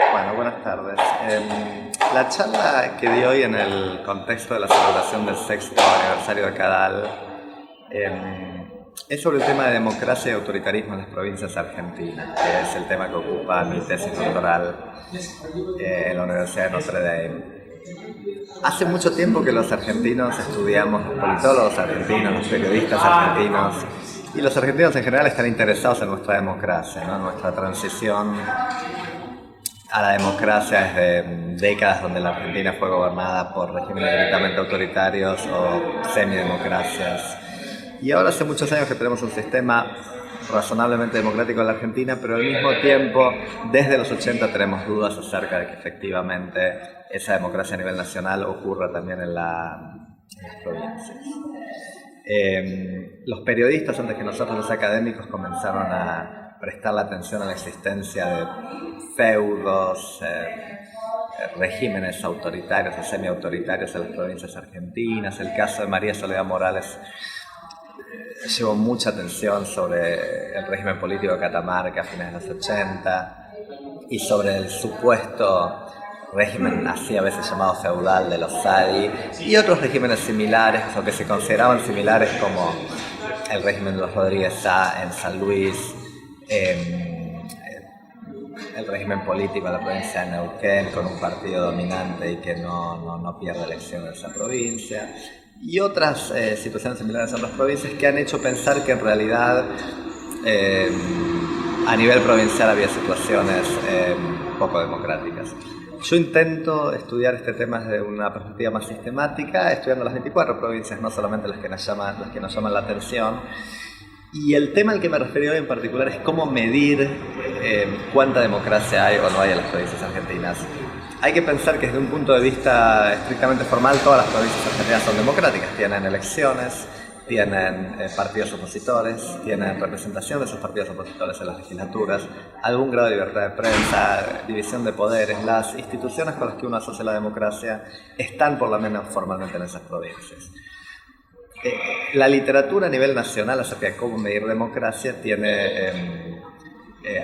Bueno, buenas tardes. La charla que di hoy en el contexto de la celebración del sexto aniversario de Cadal es sobre el tema de democracia y autoritarismo en las provincias argentinas, que es el tema que ocupa mi tesis doctoral en la Universidad de Notre Dame. Hace mucho tiempo que los argentinos estudiamos, los politólogos argentinos, los periodistas argentinos y los argentinos en general están interesados en nuestra democracia, ¿no? Nuestra transición a la democracia desde décadas donde la Argentina fue gobernada por regímenes directamente autoritarios o semidemocracias. Y ahora hace muchos años que tenemos un sistema razonablemente democrático en la Argentina, pero al mismo tiempo, desde los 80 tenemos dudas acerca de que efectivamente esa democracia a nivel nacional ocurra también en las provincias. Los periodistas, antes que nosotros los académicos, comenzaron a prestar la atención a la existencia de feudos, regímenes autoritarios o semiautoritarios en las provincias argentinas. El caso de María Soledad Morales llevó mucha atención sobre el régimen político de Catamarca a fines de los 80 y sobre el supuesto régimen así a veces llamado feudal de los Sadi y otros regímenes similares o que se consideraban similares como el régimen de los Rodríguez Sá en San Luis, el régimen político en la provincia de Neuquén con un partido dominante y que no pierde elecciones en esa provincia, y otras situaciones similares en otras provincias que han hecho pensar que en realidad a nivel provincial había situaciones poco democráticas. Yo intento estudiar este tema desde una perspectiva más sistemática, estudiando las 24 provincias, no solamente las que nos llaman la atención. Y el tema al que me referí hoy en particular es cómo medir cuánta democracia hay o no hay en las provincias argentinas. Hay que pensar que desde un punto de vista estrictamente formal todas las provincias argentinas son democráticas, tienen elecciones, tienen partidos opositores, tienen representación de esos partidos opositores en las legislaturas, algún grado de libertad de prensa, división de poderes. Las instituciones con las que uno asocia la democracia están por lo menos formalmente en esas provincias. La literatura a nivel nacional acerca de cómo medir democracia tiene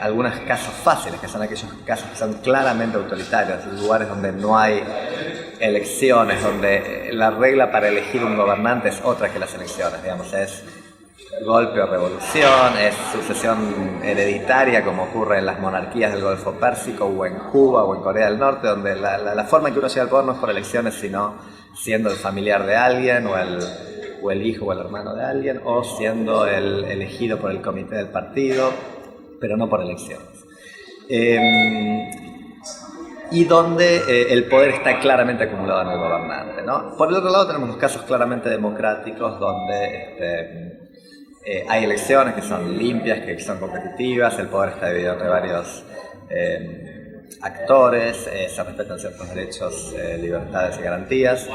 algunos casos fáciles, que son aquellos casos que son claramente autoritarios, lugares donde no hay elecciones, donde la regla para elegir un gobernante es otra que las elecciones, digamos, es golpe o revolución, es sucesión hereditaria como ocurre en las monarquías del Golfo Pérsico o en Cuba o en Corea del Norte, donde la forma en que uno llega al poder no es por elecciones, sino siendo el familiar de alguien o el hijo o el hermano de alguien, o siendo el elegido por el comité del partido, pero no por elecciones. Y donde el poder está claramente acumulado en el gobernante, ¿no? Por el otro lado tenemos los casos claramente democráticos, donde hay elecciones que son limpias, que son competitivas, el poder está dividido entre varios actores, se respetan ciertos derechos, libertades y garantías.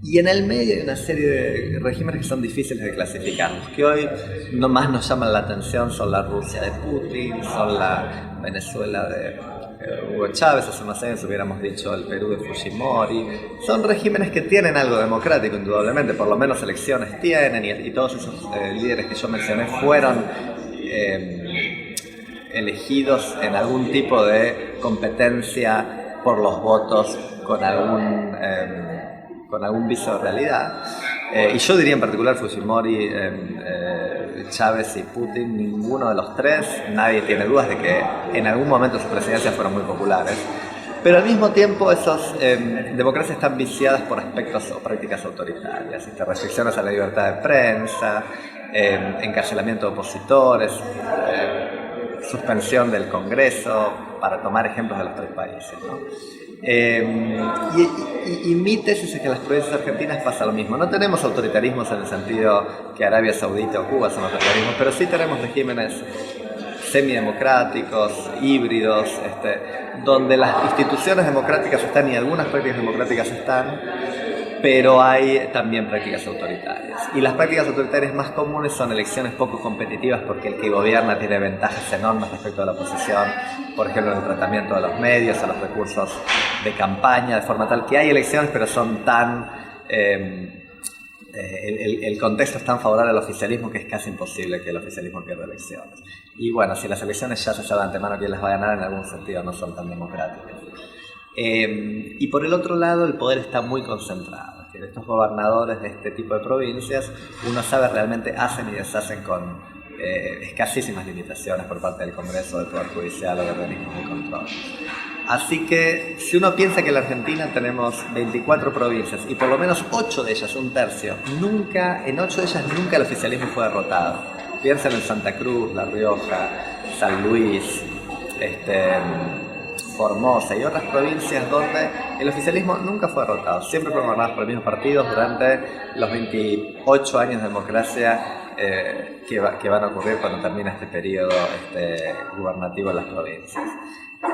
Y en el medio hay una serie de regímenes que son difíciles de clasificar. Los que hoy no más nos llaman la atención son la Rusia de Putin, son la Venezuela de Hugo Chávez, hace unos años hubiéramos dicho el Perú de Fujimori. Son regímenes que tienen algo democrático, indudablemente, por lo menos elecciones tienen, y todos esos líderes que yo mencioné fueron elegidos en algún tipo de competencia por los votos con algún viso de realidad. Y yo diría en particular Fujimori, Chávez y Putin, ninguno de los tres, nadie tiene dudas de que en algún momento sus presidencias fueron muy populares, pero al mismo tiempo esas democracias están viciadas por aspectos o prácticas autoritarias, restricciones a la libertad de prensa, encarcelamiento de opositores, suspensión del Congreso, para tomar ejemplos de los tres países, ¿no? Y mi tesis es que en las provincias argentinas pasa lo mismo. No tenemos autoritarismos en el sentido que Arabia Saudita o Cuba son autoritarismos, pero sí tenemos regímenes semidemocráticos, híbridos, donde las instituciones democráticas están y algunas prácticas democráticas están, pero hay también prácticas autoritarias. Y las prácticas autoritarias más comunes son elecciones poco competitivas porque el que gobierna tiene ventajas enormes respecto a la oposición, por ejemplo en el tratamiento de los medios, a los recursos de campaña, de forma tal que hay elecciones pero son tan el contexto es tan favorable al oficialismo que es casi imposible que el oficialismo pierda elecciones. Y bueno, si las elecciones ya se sabe de antemano quién las va a ganar, en algún sentido no son tan democráticas. Y por el otro lado, el poder está muy concentrado. Es decir, estos gobernadores de este tipo de provincias, uno sabe realmente hacen y deshacen con escasísimas limitaciones por parte del Congreso, del Poder Judicial o de organismos de control. Así que si uno piensa que en la Argentina tenemos 24 provincias y por lo menos 8 de ellas, un tercio, en 8 de ellas nunca el oficialismo fue derrotado. Piensen en Santa Cruz, La Rioja, San Luis, Formosa y otras provincias donde el oficialismo nunca fue derrotado. Siempre fueron gobernados por los mismos partidos durante los 28 años de democracia que van a ocurrir cuando termine este periodo gubernativo en las provincias.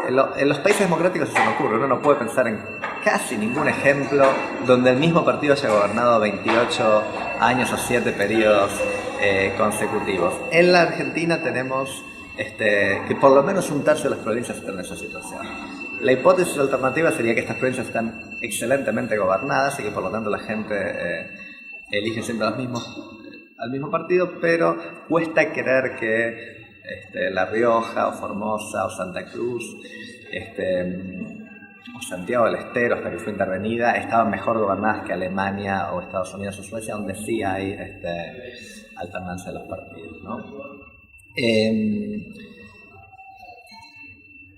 En los países democráticos eso no ocurre. Uno no puede pensar en casi ningún ejemplo donde el mismo partido haya gobernado 28 años o 7 periodos consecutivos. En la Argentina tenemos que por lo menos un tercio de las provincias están en esa situación. La hipótesis alternativa sería que estas provincias están excelentemente gobernadas y que por lo tanto la gente elige siempre al mismo partido, pero cuesta creer que La Rioja o Formosa o Santa Cruz o Santiago del Estero, hasta que fue intervenida, estaban mejor gobernadas que Alemania o Estados Unidos o Suecia, donde sí hay alternancia de los partidos, ¿no?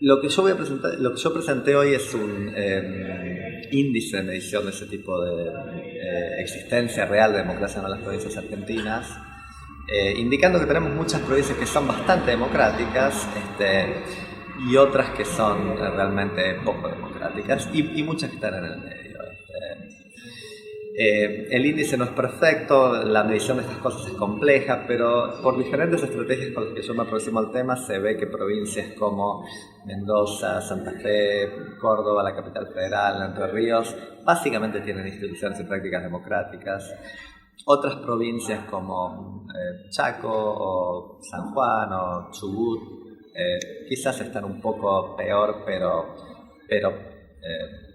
Lo que yo presenté hoy es un índice de medición de ese tipo de existencia real de democracia en las provincias argentinas, indicando que tenemos muchas provincias que son bastante democráticas y otras que son realmente poco democráticas y muchas que están en el medio. El índice no es perfecto, la medición de estas cosas es compleja, pero por diferentes estrategias con las que yo me aproximo al tema se ve que provincias como Mendoza, Santa Fe, Córdoba, la capital federal, Entre Ríos, básicamente tienen instituciones y prácticas democráticas. Otras provincias como Chaco o San Juan o Chubut quizás están un poco peor, pero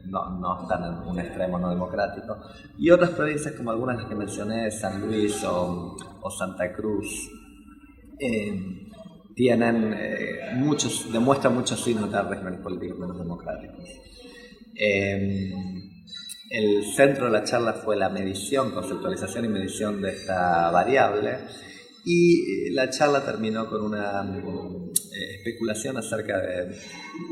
no están en un extremo no democrático. Y otras provincias como algunas de las que mencioné, San Luis o Santa Cruz, demuestran muchos signos de regímenes políticos menos democráticos. El centro de la charla fue la medición, conceptualización y medición de esta variable, y la charla terminó con una especulación acerca de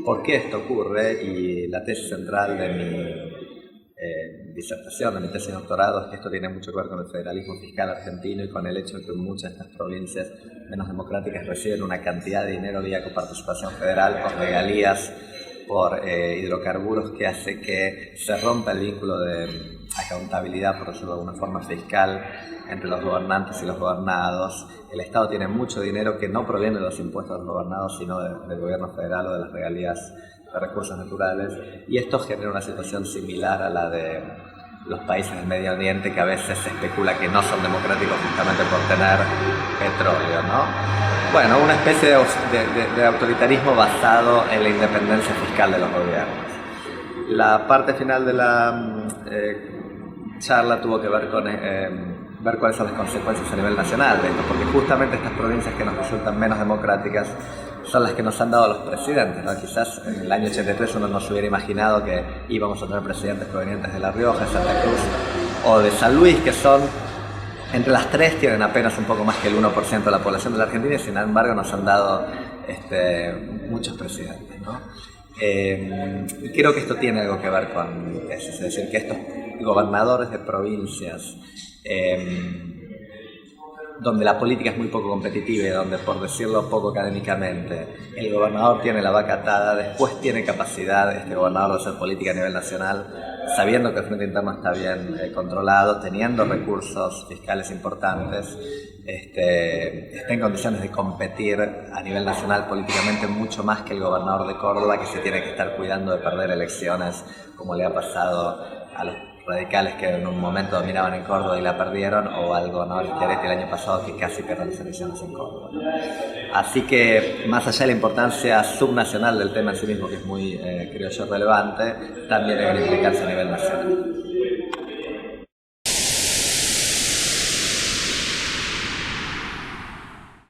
por qué esto ocurre, y la tesis central de mi disertación, de mi tesis de doctorado, es que esto tiene mucho que ver con el federalismo fiscal argentino y con el hecho de que muchas de estas provincias menos democráticas reciben una cantidad de dinero vía coparticipación federal o regalías por hidrocarburos que hace que se rompa el vínculo de accountabilidad, por decirlo de alguna forma, fiscal entre los gobernantes y los gobernados. El Estado tiene mucho dinero que no proviene de los impuestos de los gobernados, sino del gobierno federal o de las regalías de recursos naturales, y esto genera una situación similar a la de los países del Medio Oriente, que a veces se especula que no son democráticos justamente por tener petróleo, ¿no? Bueno, una especie de autoritarismo basado en la independencia fiscal de los gobiernos. La parte final de la charla tuvo que ver con ver cuáles son las consecuencias a nivel nacional de esto, porque justamente estas provincias que nos resultan menos democráticas son las que nos han dado los presidentes, ¿no? Quizás en el año 83 uno no se hubiera imaginado que íbamos a tener presidentes provenientes de La Rioja, de Santa Cruz o de San Luis, que son, entre las tres, tienen apenas un poco más que el 1% de la población de la Argentina, y sin embargo nos han dado muchos presidentes, ¿no? Y creo que esto tiene algo que ver con eso, es decir, que estos gobernadores de provincias donde la política es muy poco competitiva y donde, por decirlo poco académicamente, el gobernador tiene la vaca atada, después tiene capacidad este gobernador de hacer política a nivel nacional, sabiendo que el frente interno está bien controlado, teniendo recursos fiscales importantes, está en condiciones de competir a nivel nacional políticamente mucho más que el gobernador de Córdoba, que se tiene que estar cuidando de perder elecciones, como le ha pasado a los radicales que en un momento dominaban en Córdoba y la perdieron, o al gobernador Schiaretti el año pasado, que casi perdió las elecciones en Córdoba. Así que, más allá de la importancia subnacional del tema en sí mismo, que es muy, creo yo, relevante, también hay una implicancia a nivel nacional.